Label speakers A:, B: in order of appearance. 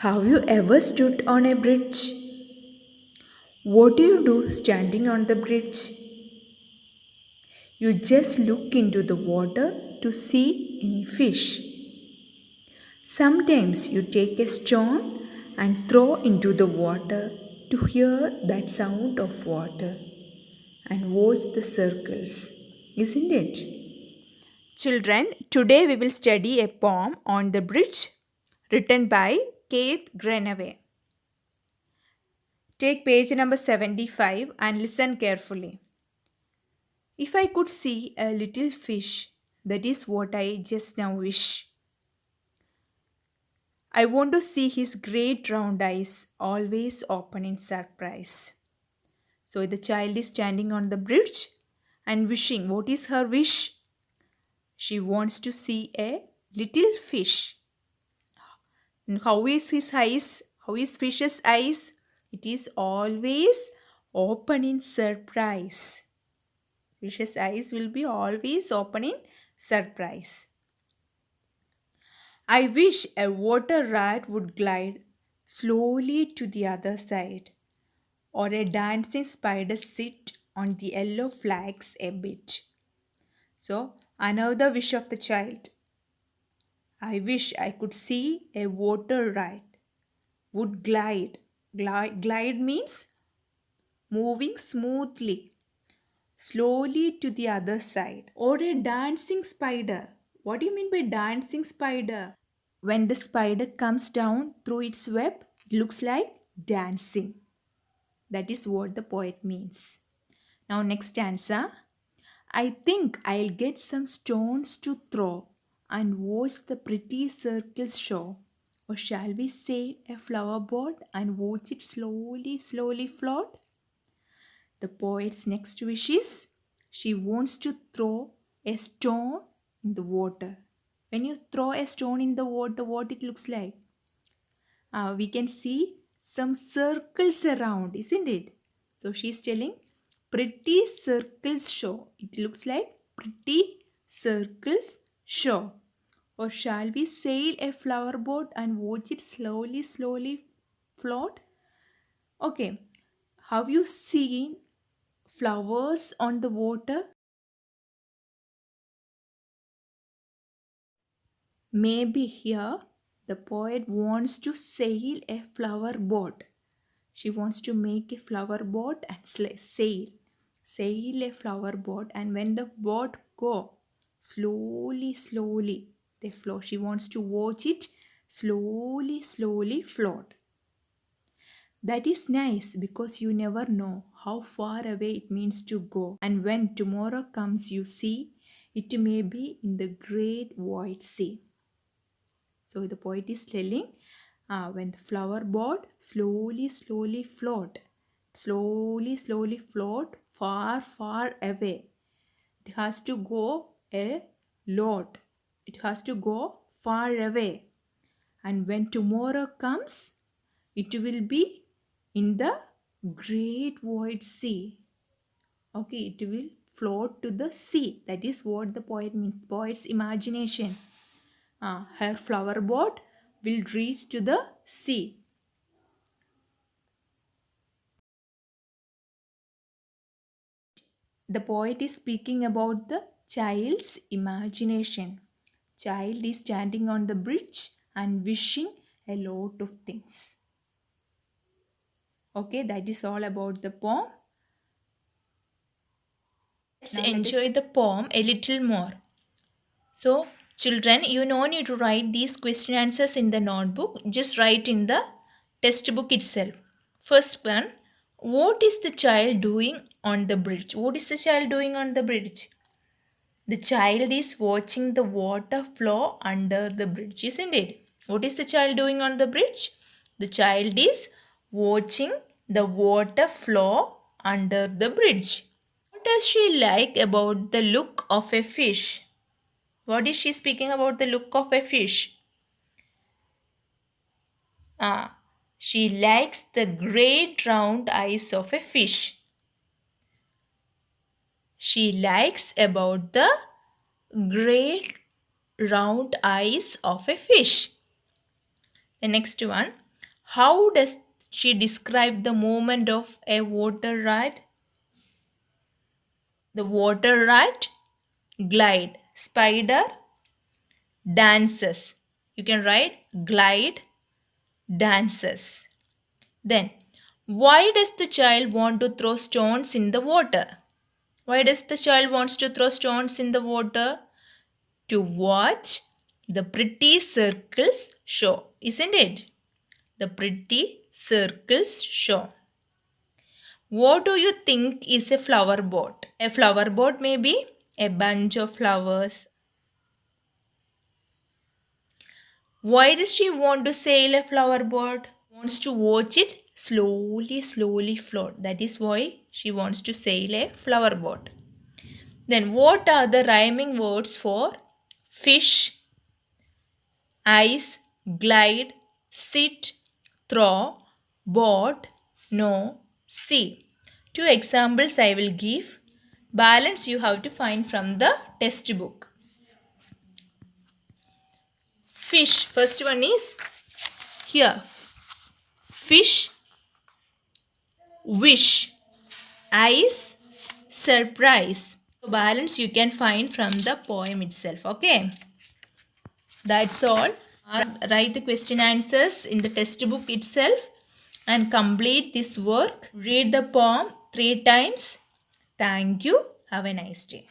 A: Have you ever stood on a bridge? What do you do standing on the bridge? You just look into the water to see any fish. Sometimes you take a stone and throw into the water to hear that sound of water and watch the circles, isn't it? Children, today we will study a poem on the bridge written by Keith Grenaway. Take page number 75 and listen carefully. If I could see a little fish, that is what I just now wish. I want to see his great round eyes always open in surprise. So the child is standing on the bridge and wishing. What is her wish? She wants to see a little fish. And how is his eyes? How is fish's eyes? It is always open in surprise. Fish's eyes will be always open in surprise. I wish a water rat would glide slowly to the other side, or a dancing spider sit on the yellow flags a bit. So, another wish of the child. I wish I could see a water rat would glide. Glide means moving smoothly, slowly to the other side, or a dancing spider. What do you mean by dancing spider? When the spider comes down through its web, it looks like dancing. That is what the poet means. Now, next stanza. I think I'll get some stones to throw and watch the pretty circles show. Or shall we sail a flower boat and watch it slowly, slowly float? The poet's next wish is she wants to throw a stone in the water. When you throw a stone in the water, what it looks like? We can see some circles around, isn't it? So she's telling pretty circles show. It looks like pretty circles show. Or shall we sail a flower boat and watch it slowly, slowly float? Okay. Have you seen flowers on the water? Maybe here the poet wants to sail a flower boat. She wants to make a flower boat and sail a flower boat, and when the boat go slowly, slowly, they float. She wants to watch it slowly, slowly float. That is nice because you never know how far away it means to go, and when tomorrow comes, you see it may be in the great wide sea. So the poet is telling, when the flower boat slowly, slowly float far, far away. It has to go a lot. It has to go far away. And when tomorrow comes, it will be in the great wide sea. Okay, it will float to the sea. That is what the poet means. Poet's imagination. Her flower boat will reach to the sea. The poet is speaking about the child's imagination. Child is standing on the bridge and wishing a lot of things. Okay, that is all about the poem. Let's enjoy the poem a little more. So, children, you no need to write these question answers in the notebook. Just write in the textbook itself. First one, what is the child doing on the bridge? What is the child doing on the bridge? The child is watching the water flow under the bridge, isn't it? What is the child doing on the bridge? The child is watching the water flow under the bridge. What does she like about the look of a fish? What is she speaking about the look of a fish? She likes the great round eyes of a fish. She likes about the great round eyes of a fish. The next one. How does she describe the movement of a water rat? The water rat glide. Spider dances. You can write glide dances. Then, why does the child want to throw stones in the water? Why does the child wants to throw stones in the water? To watch the pretty circles show, isn't it? The pretty circles show. What do you think is a flower boat? A flower boat may be a bunch of flowers. Why does she want to sail a flower boat? Wants to watch it slowly float. That is why she wants to sail a flower boat. Then what are the rhyming words for fish, ice, glide, sit, throw, boat, no, see? Two examples I will give. Balance you have to find from the textbook. Fish. First one is here. Fish, wish, ice, surprise. So balance you can find from the poem itself. Okay. That's all. Write the question answers in the textbook itself and complete this work. Read the poem 3 times. Thank you. Have a nice day.